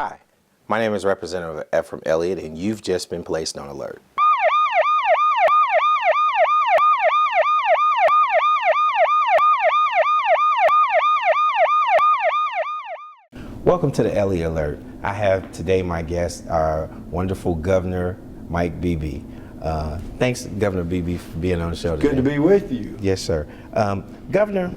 Hi, my name is Representative F from Elliott, and you've just been placed on alert. Welcome to the Elliott Alert. I have today my guest, our wonderful Governor, Mike Beebe. Thanks, Governor Beebe, for being on the show today. Good to be with you. Yes, sir. Governor,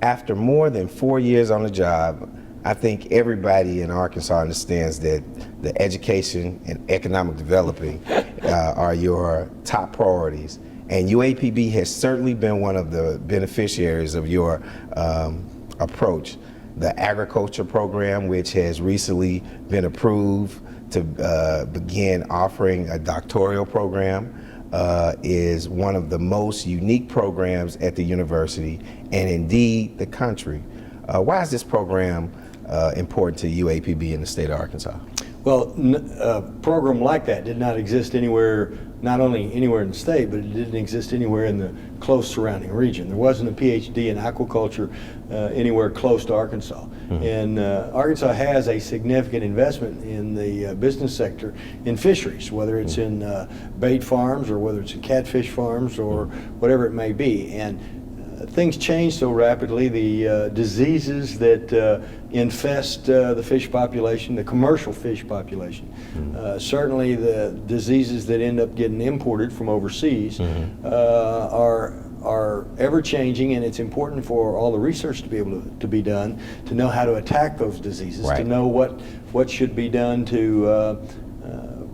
after more than 4 years on the job, I think everybody in Arkansas understands that the education and economic developing are your top priorities. And UAPB has certainly been one of the beneficiaries of your approach. The agriculture program, which has recently been approved to begin offering a doctoral program, is one of the most unique programs at the university and indeed the country. Why is this program important to UAPB in the state of Arkansas? Well, a program like that did not exist anywhere, not only anywhere in the state, but it didn't exist anywhere in the close surrounding region. There wasn't a PhD in aquaculture anywhere close to Arkansas. Mm-hmm. And Arkansas has a significant investment in the business sector in fisheries, whether it's in bait farms or whether it's in catfish farms or whatever it may be. And things change so rapidly. The diseases that infest the fish population, the commercial fish population, certainly the diseases that end up getting imported from overseas are ever changing, and it's important for all the research to be able to be done to know how to attack those diseases, to know what should be done to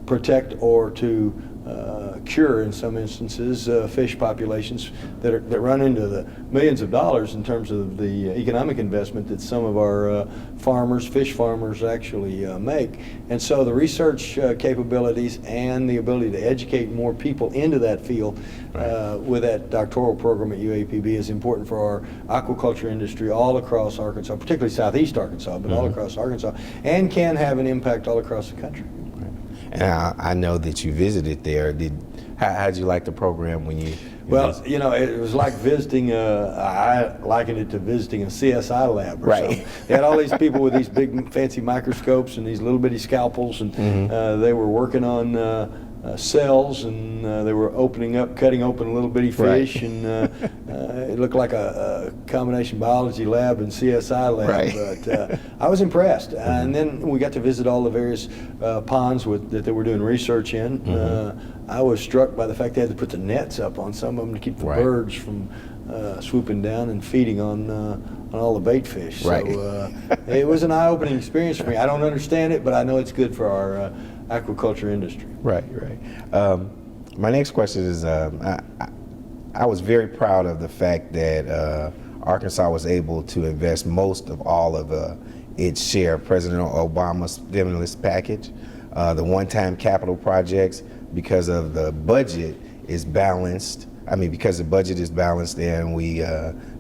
protect or to cure, in some instances, fish populations that run into the millions of dollars in terms of the economic investment that some of our fish farmers actually make. And so the research capabilities and the ability to educate more people into that field with that doctoral program at UAPB is important for our aquaculture industry all across Arkansas, particularly southeast Arkansas, but all across Arkansas, and can have an impact all across the country. And I know that you visited there. How'd you like the program when you Well, you know, it was like visiting, I likened it to visiting a CSI lab or something. They had all these people with these big fancy microscopes and these little bitty scalpels, and they were working on cells, and they were cutting open a little bitty fish, and it looked like a combination biology lab and CSI lab, but I was impressed. And then we got to visit all the various ponds that they were doing research in. I was struck by the fact they had to put the nets up on some of them to keep the birds from swooping down and feeding on all the bait fish. So it was an eye-opening experience for me. I don't understand it, but I know it's good for our aquaculture industry. Right. My next question is, I was very proud of the fact that Arkansas was able to invest most of all of its share of President Obama's stimulus package, the one-time capital projects, because of the budget is balanced. Because the budget is balanced, and we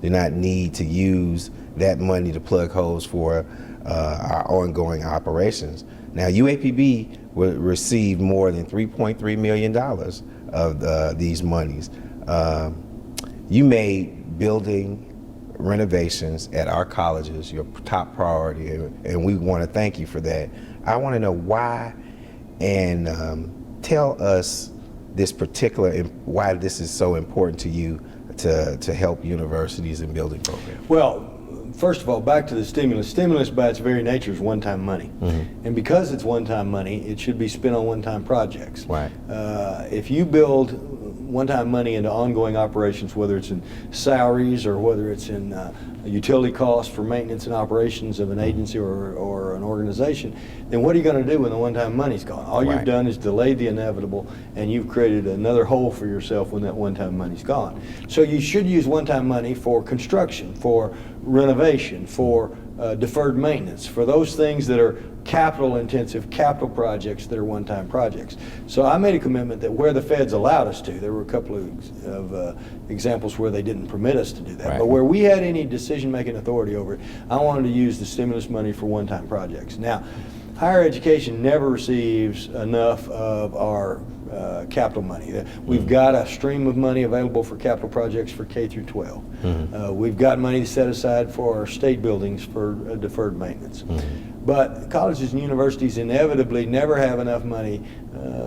do not need to use that money to plug holes for our ongoing operations. Now, UAPB will receive more than $3.3 million of these monies. You made building renovations at our colleges your top priority, and we want to thank you for that. I want to know why, and tell us why this is so important to you to help universities in building programs. Well, first of all, back to the stimulus. Stimulus by its very nature is one-time money. And because it's one-time money, it should be spent on one-time projects. If you build one-time money into ongoing operations, whether it's in salaries or whether it's in utility costs for maintenance and operations of an agency or an organization, then what are you going to do when the one-time money's gone? All you've done is delayed the inevitable, and you've created another hole for yourself when that one-time money's gone. So you should use one-time money for construction, for renovation, for deferred maintenance, for those things that are capital-intensive, capital projects that are one-time projects. So I made a commitment that where the feds allowed us to, there were a couple of examples where they didn't permit us to do that, but where we had any decision-making authority over it, I wanted to use the stimulus money for one-time projects. Now, higher education never receives enough of our capital money. We've got a stream of money available for capital projects for K through 12. We've got money set aside for our state buildings for deferred maintenance. But colleges and universities inevitably never have enough money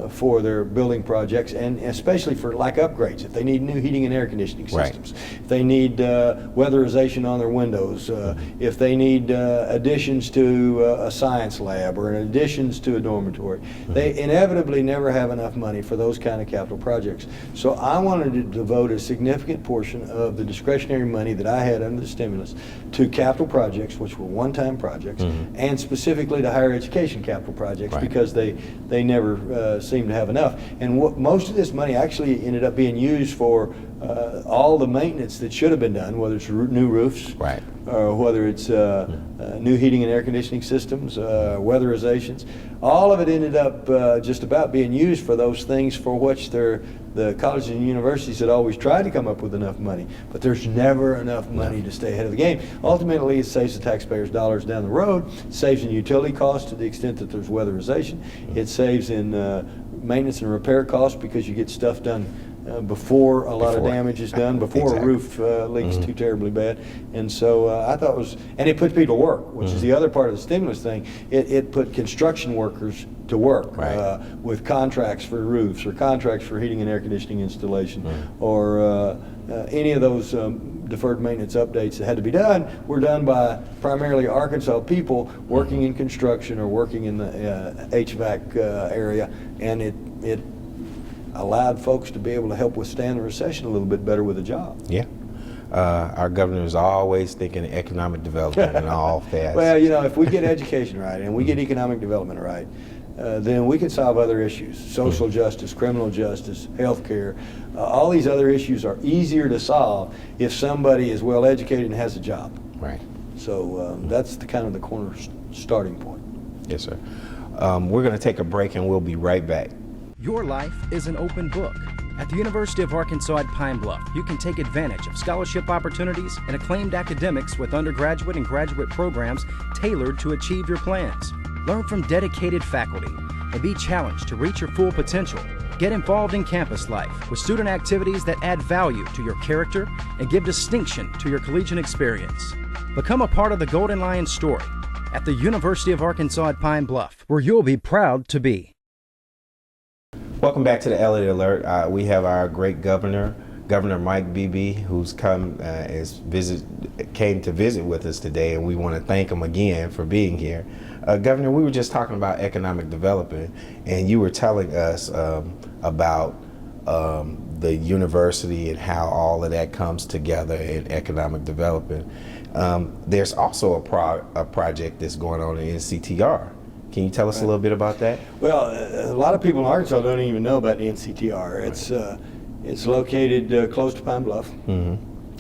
for their building projects, and especially for like upgrades. If they need new heating and air conditioning systems, if they need weatherization on their windows, if they need additions to a science lab or additions to a dormitory, they inevitably never have enough money for those kind of capital projects. So I wanted to devote a significant portion of the discretionary money that I had under the stimulus to capital projects, which were one-time projects, and specifically to higher education capital projects, because they never seemed to have enough. And most of this money actually ended up being used for all the maintenance that should have been done, whether it's new roofs, or whether it's new heating and air conditioning systems, weatherizations. All of it ended up just about being used for those things for which the colleges and universities had always tried to come up with enough money, but there's never enough money to stay ahead of the game. Ultimately, it saves the taxpayers dollars down the road, saves in utility costs to the extent that there's weatherization, it saves in maintenance and repair costs because you get stuff done before a lot of damage is done, before a roof leaks too terribly bad. And so I thought it was, and it puts people to work, which is the other part of the stimulus thing. It put construction workers to work with contracts for roofs or contracts for heating and air conditioning installation or any of those deferred maintenance updates that had to be done were done by primarily Arkansas people working in construction or working in the HVAC area, and it allowed folks to be able to help withstand the recession a little bit better with a job. Yeah. Our governor is always thinking economic development and all fast. Well, you know, if we get education right and we get economic development right, then we can solve other issues. Social justice, criminal justice, health care. All these other issues are easier to solve if somebody is well educated and has a job. Right. So that's the kind of the corner starting point. Yes, sir. We're going to take a break and we'll be right back. Your life is an open book. At the University of Arkansas at Pine Bluff, you can take advantage of scholarship opportunities and acclaimed academics with undergraduate and graduate programs tailored to achieve your plans. Learn from dedicated faculty and be challenged to reach your full potential. Get involved in campus life with student activities that add value to your character and give distinction to your collegiate experience. Become a part of the Golden Lion story at the University of Arkansas at Pine Bluff, where you'll be proud to be. Welcome back to the ELLIOTT Alert. We have our great Governor Mike Beebe, who's came to visit with us today, and we want to thank him again for being here. Governor, we were just talking about economic development, and you were telling us about the university and how all of that comes together in economic development. There's also a project that's going on in NCTR. Can you tell us a little bit about that? Well, a lot of people in Arkansas don't even know about the NCTR. It's located close to Pine Bluff.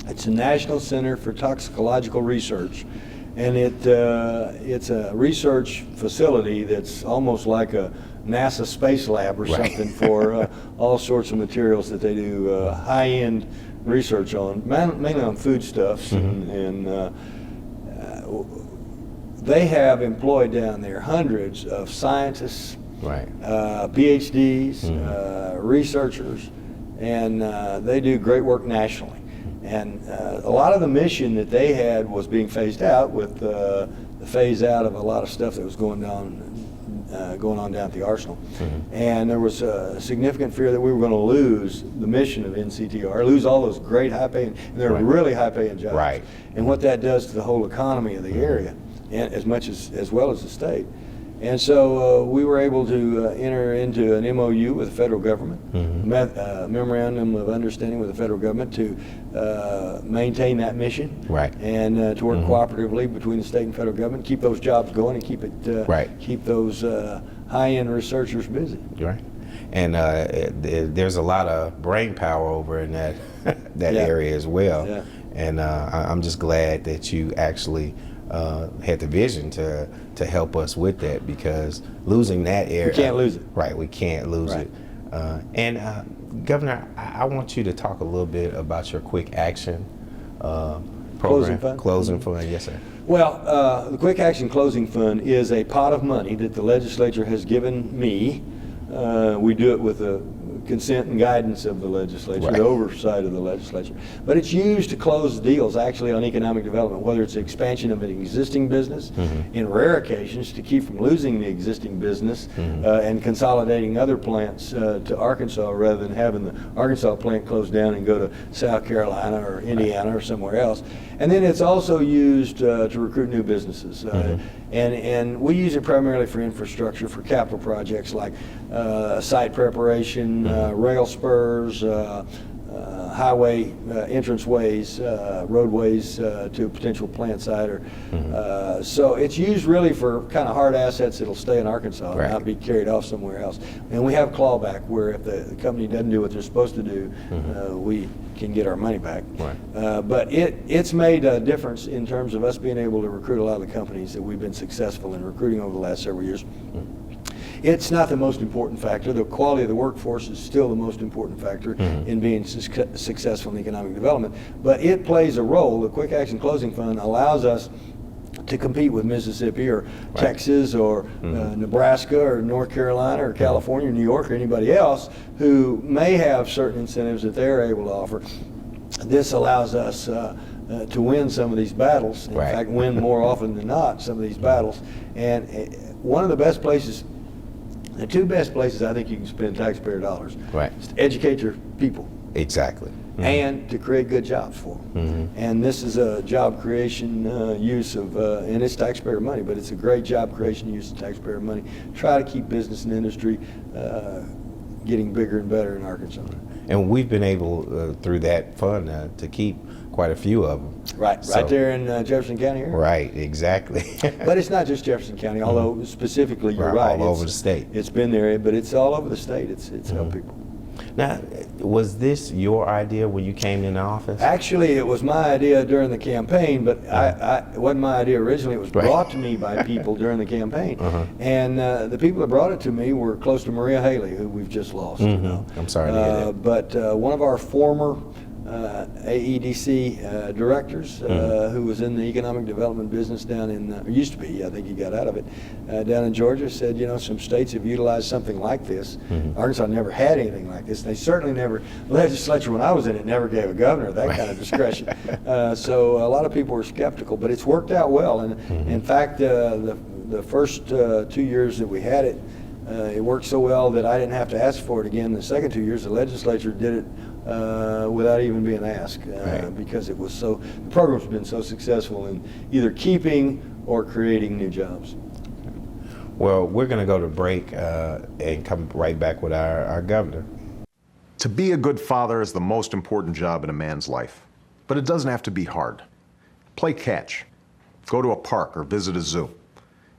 It's a National Center for Toxicological Research, and it's a research facility that's almost like a NASA space lab or something for all sorts of materials that they do high-end research on, mainly on foodstuffs and they have employed down there hundreds of scientists, PhDs, researchers, and they do great work nationally. And a lot of the mission that they had was being phased out with the phase out of a lot of stuff that was going on down at the Arsenal. And there was a significant fear that we were going to lose the mission of NCTR, lose all those great high-paying, and they're really high-paying jobs. And what that does to the whole economy of the area, and as well as the state. And so we were able to enter into an MOU with the federal government, memorandum of understanding with the federal government to maintain that mission, and to work cooperatively between the state and federal government, keep those jobs going, and keep those high-end researchers busy. And there's a lot of brain power over in that area as well. And I'm just glad that you actually had the vision to help us with that, because losing that area, we can't lose it. We can't lose it. And Governor, I want you to talk a little bit about your Quick Action program. Closing Fund. Yes, sir. Well, the Quick Action Closing Fund is a pot of money that the legislature has given me. We do it with consent and guidance of the legislature, Right. the oversight of the legislature. But it's used to close deals actually on economic development, whether it's expansion of an existing business, in rare occasions to keep from losing the existing business and consolidating other plants to Arkansas rather than having the Arkansas plant close down and go to South Carolina or Indiana or somewhere else. And then it's also used to recruit new businesses. And we use it primarily for infrastructure, for capital projects like site preparation, rail spurs, highway entranceways, roadways to a potential plant site. So it's used really for kind of hard assets that'll stay in Arkansas and not be carried off somewhere else. And we have clawback where if the company doesn't do what they're supposed to do, we can get our money back. But it's made a difference in terms of us being able to recruit a lot of the companies that we've been successful in recruiting over the last several years. It's not the most important factor. The quality of the workforce is still the most important factor in being successful in economic development. But it plays a role. The Quick Action Closing Fund allows us to compete with Mississippi or Texas or Nebraska or North Carolina or California or New York or anybody else who may have certain incentives that they're able to offer. This allows us to win some of these battles. In fact, win more often than not some of these battles. And one of the best places, the two best places I think you can spend taxpayer dollars is to educate your people. Exactly. And to create good jobs for them. And this is a job creation use of, and it's taxpayer money, but it's a great job creation use of taxpayer money. Try to keep business and industry getting bigger and better in Arkansas. And we've been able, through that fund, to keep quite a few of them. Right there in Jefferson County area. Right, exactly. But it's not just Jefferson County, although specifically you're right. All over the state. It's been there, but it's all over the state. It's helped people. Now, was this your idea when you came into office? Actually, it was my idea during the campaign, but it wasn't my idea originally. It was brought to me by people during the campaign. And the people that brought it to me were close to Maria Haley, who we've just lost. You know. I'm sorry to hear that. But one of our former AEDC directors, who was in the economic development business down in, or used to be, I think he got out of it, down in Georgia, said, you know, some states have utilized something like this. Arkansas never had anything like this. They certainly never, the legislature when I was in it never gave a governor that kind of discretion. So a lot of people were skeptical, but it's worked out well. And in fact, the first 2 years that we had it, it worked so well that I didn't have to ask for it again. The second 2 years, the legislature did it without even being asked, because it was so, the program's been so successful in either keeping or creating new jobs. Well, we're going to go to break and come right back with our governor. To be a good father is the most important job in a man's life, but it doesn't have to be hard. Play catch, go to a park or visit a zoo,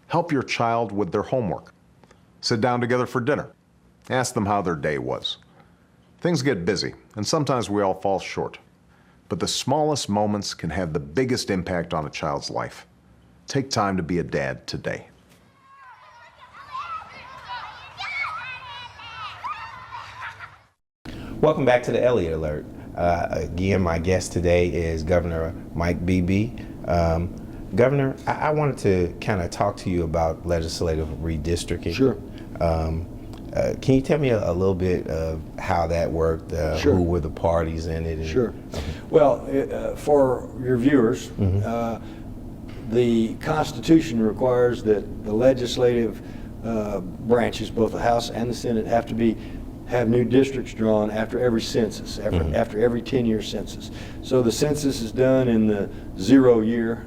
help your child with their homework, sit down together for dinner, ask them how their day was. Things get busy, and sometimes we all fall short. But the smallest moments can have the biggest impact on a child's life. Take time to be a dad today. Welcome back to the Elliott Alert. Again, my guest today is Governor Mike Beebe. Governor, I wanted to kind of talk to you about legislative redistricting. Sure. Can you tell me a little bit of how that worked? Sure. Who were the parties in it? Sure. Well, for your viewers, the Constitution requires that the legislative branches, both the House and the Senate, have new districts drawn after every census, after every 10-year census. So the census is done in the 0 year,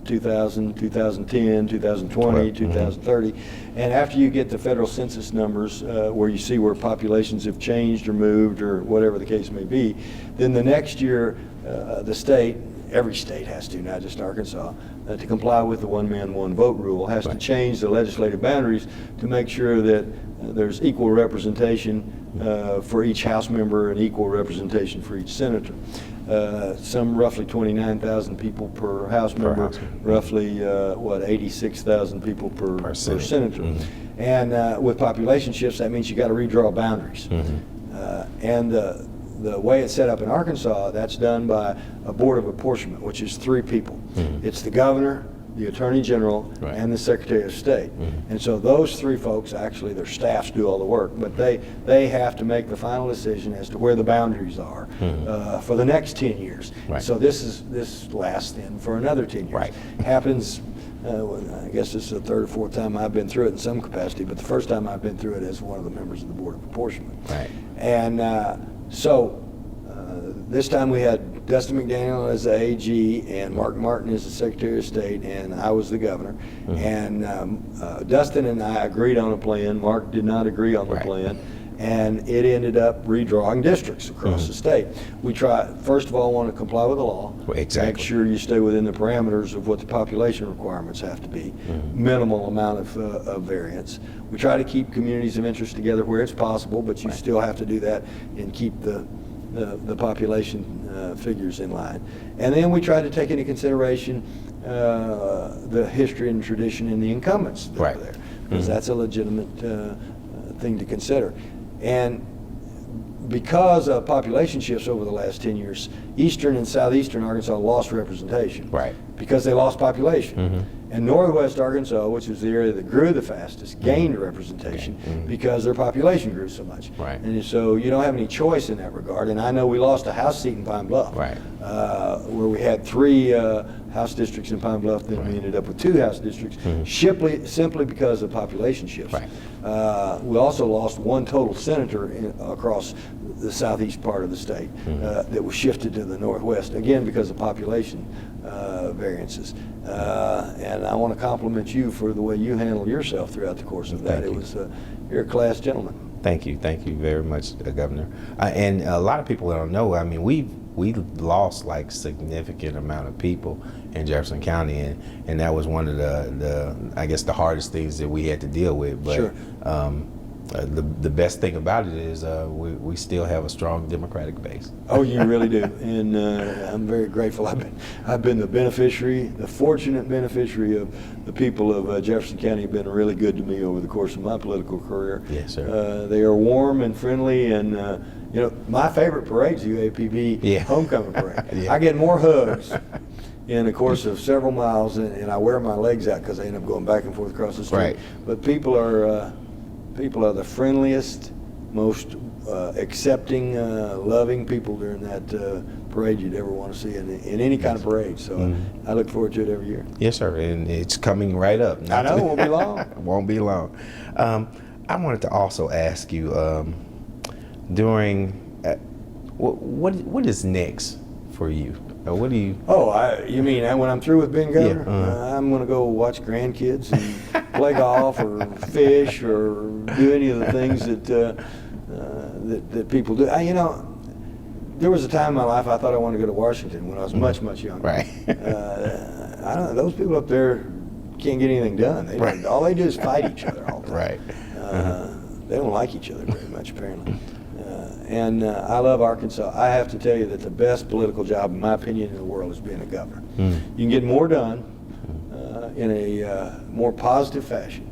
2000, 2010, 2020, 2030. And after you get the federal census numbers, where you see where populations have changed or moved or whatever the case may be, then the next year, the state, every state has to, not just Arkansas, to comply with the one man, one vote rule, has to change the legislative boundaries to make sure that there's equal representation for each House member and equal representation for each senator. Some roughly 29,000 people per House member, roughly 86,000 people per senator. And with population shifts, that means you got to redraw boundaries. And the way it's set up in Arkansas, that's done by a board of apportionment, which is 3 people. It's the governor, the Attorney General, Right. and the Secretary of State. And so those three folks, actually their staffs do all the work, but they have to make the final decision as to where the boundaries are for the next 10 years. Right. So this lasts then for another 10 years. Right. Happens, I guess this is the third or fourth time I've been through it in some capacity, but the first time I've been through it as one of the members of the Board of Apportionment. Right. And this time we had Dustin McDaniel as the AG and Mark Martin as the Secretary of State, and I was the governor. And Dustin and I agreed on a plan. Mark did not agree on the Right. plan, and it ended up redrawing districts across the state. We first of all, want to comply with the law. Well, exactly. Make sure you stay within the parameters of what the population requirements have to be. Minimal amount of variance. We try to keep communities of interest together where it's possible, but you still have to do that and keep the population figures in line. And then we try to take into consideration the history and tradition and the incumbents that Right. are there, because that's a legitimate thing to consider. And because of population shifts over the last 10 years, eastern and southeastern Arkansas lost representation. Right. Because they lost population. And northwest Arkansas, which was the area that grew the fastest, gained representation because their population grew so much. Right. And so you don't have any choice in that regard. And I know we lost a House seat in Pine Bluff, Right. Where we had 3 House districts in Pine Bluff, then we ended up with 2 House districts, simply because of population shifts. Right. We also lost 1 total senator across the southeast part of the state that was shifted to the northwest, again because of population variances. And I want to compliment you for the way you handled yourself throughout the course of that. Thank you. You're a class gentleman. Thank you very much, Governor. And a lot of people don't know. I mean, we lost like significant amount of people in Jefferson County, and that was one of the I guess the hardest things that we had to deal with. But Sure. The best thing about it is we still have a strong Democratic base. Oh, you really do, and I'm very grateful. I've been the beneficiary, the fortunate beneficiary of the people of Jefferson County. Have been really good to me over the course of my political career. Yes, sir. They are warm and friendly, and you know, my favorite parade's UAPB Yeah. homecoming parade. Yeah. I get more hugs in the course of several miles, and I wear my legs out because I end up going back and forth across the street. Right. But people are the friendliest, most accepting, loving people during that parade you'd ever want to see in any kind of parade. So I look forward to it every year. Yes, sir, and it's coming right up. I know, it won't be long. Won't be long. I wanted to also ask you during what is next for you? What do you? Oh, you mean when I'm through with being governor? Yeah, I'm going to go watch grandkids and play golf or fish or do any of the things that people do. You know, there was a time in my life I thought I wanted to go to Washington when I was much younger. Right. I don't know. Those people up there can't get anything done. Right. All they do is fight each other all the time. Right. They don't like each other very much, apparently. And I love Arkansas. I have to tell you that the best political job, in my opinion, in the world is being a governor. You can get more done in a more positive fashion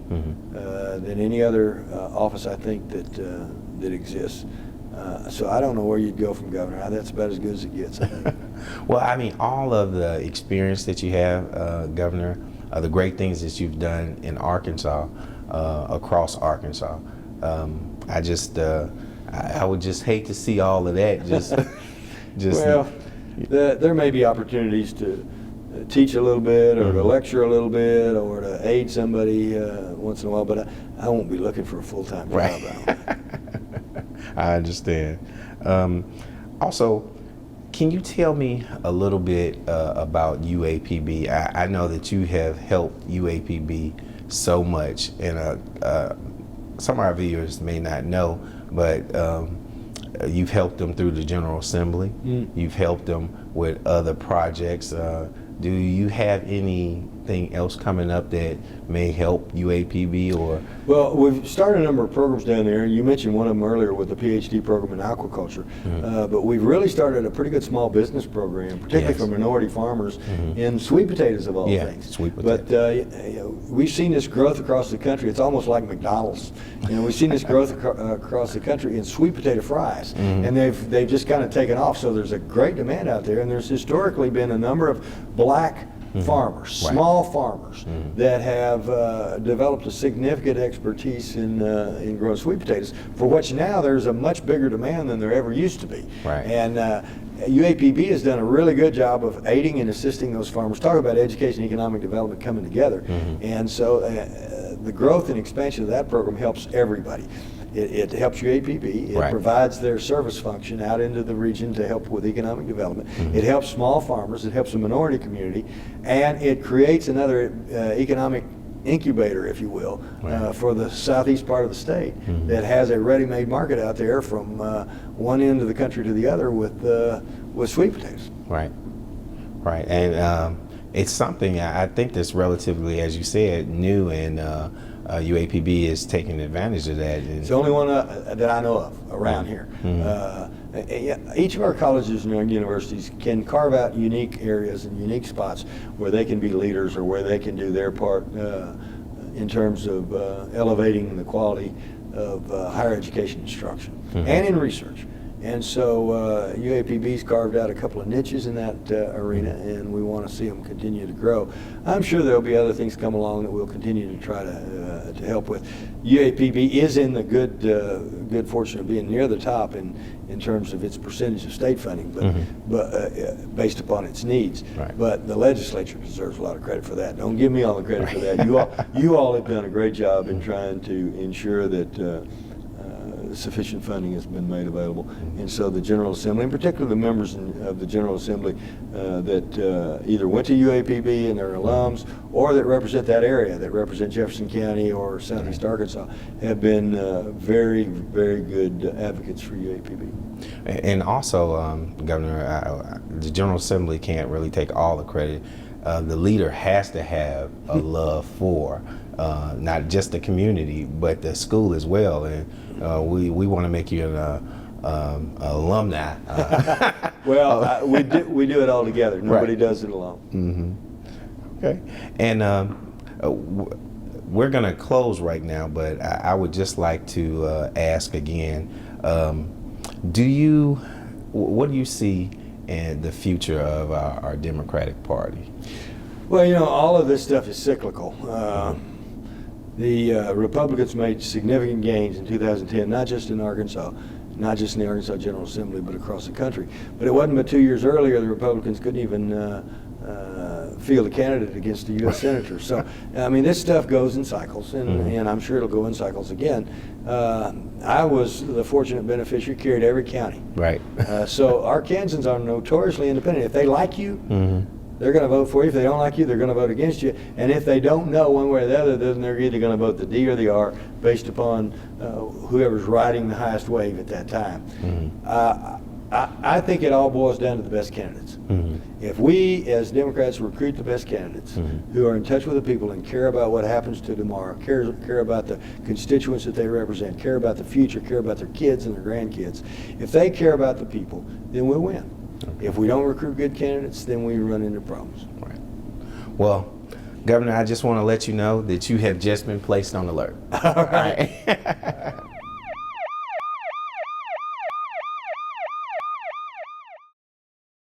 than any other office, I think, that exists. So I don't know where you'd go from governor. That's about as good as it gets, I think. Well, I mean, all of the experience that you have, Governor, the great things that you've done in Arkansas, across Arkansas, I would just hate to see all of that. Well, there may be opportunities to teach a little bit, or to lecture a little bit, or to aid somebody once in a while, but I won't be looking for a full-time job. Right. I understand. Also, can you tell me a little bit about UAPB? I know that you have helped UAPB so much, and some of our viewers may not know, but you've helped them through the General Assembly. You've helped them with other projects. Do you have anything else coming up that may help UAPB or? Well, we've started a number of programs down there. You mentioned one of them earlier with the PhD program in aquaculture, but we've really started a pretty good small business program, particularly for minority farmers in sweet potatoes of all things. Sweet potatoes. But we've seen this growth across the country. It's almost like McDonald's. We've seen this growth across the country in sweet potato fries, and they've just kind of taken off. So there's a great demand out there, and there's historically been a number of black farmers, small farmers that have developed a significant expertise in growing sweet potatoes, for which now there's a much bigger demand than there ever used to be. Right. And UAPB has done a really good job of aiding and assisting those farmers. Talk about education and economic development coming together. And so the growth and expansion of that program helps everybody. It helps UAPB. It provides their service function out into the region to help with economic development. It helps small farmers. It helps the minority community. And it creates another economic incubator, if you will, for the southeast part of the state that has a ready-made market out there from one end of the country to the other with sweet potatoes. Right. And it's something I think that's relatively, as you said, new, and UAPB is taking advantage of that. It's the only one that I know of around here. Each of our colleges and universities can carve out unique areas and unique spots where they can be leaders, or where they can do their part in terms of elevating the quality of higher education instruction and in research. And so UAPB's carved out a couple of niches in that arena, and we want to see them continue to grow. I'm sure there'll be other things come along that we'll continue to try to help with. UAPB is in the good fortune of being near the top in terms of its percentage of state funding, but based upon its needs. But the legislature deserves a lot of credit for that. Don't give me all the credit for that. You all have done a great job in trying to ensure that sufficient funding has been made available. And so the General Assembly, in particular the members of the General Assembly that either went to UAPB and their alums, or that represent that area, that represent Jefferson County or Southeast Arkansas, have been very, very good advocates for UAPB. And also, Governor, the General Assembly can't really take all the credit. The leader has to have a love for not just the community, but the school as well. And we want to make you an alumni. Well, we do it all together. Nobody does it alone. Okay. And we're going to close right now, but I would just like to ask again, what do you see in the future of our Democratic Party? Well, all of this stuff is cyclical. The Republicans made significant gains in 2010, not just in Arkansas, not just in the Arkansas General Assembly, but across the country. But it wasn't but 2 years earlier the Republicans couldn't even field a candidate against a U.S. senator. So, I mean, this stuff goes in cycles, and I'm sure it'll go in cycles again. I was the fortunate beneficiary, carried every county. Right. So our Kansans are notoriously independent. If they like you, they're going to vote for you. If they don't like you, they're going to vote against you. And if they don't know one way or the other, then they're either going to vote the D or the R based upon whoever's riding the highest wave at that time. I think it all boils down to the best candidates. If we, as Democrats, recruit the best candidates who are in touch with the people and care about what happens to tomorrow, care about the constituents that they represent, care about the future, care about their kids and their grandkids, if they care about the people, then we'll win. If we don't recruit good candidates, then we run into problems. Right. Well, Governor, I just want to let you know that you have just been placed on alert. All right.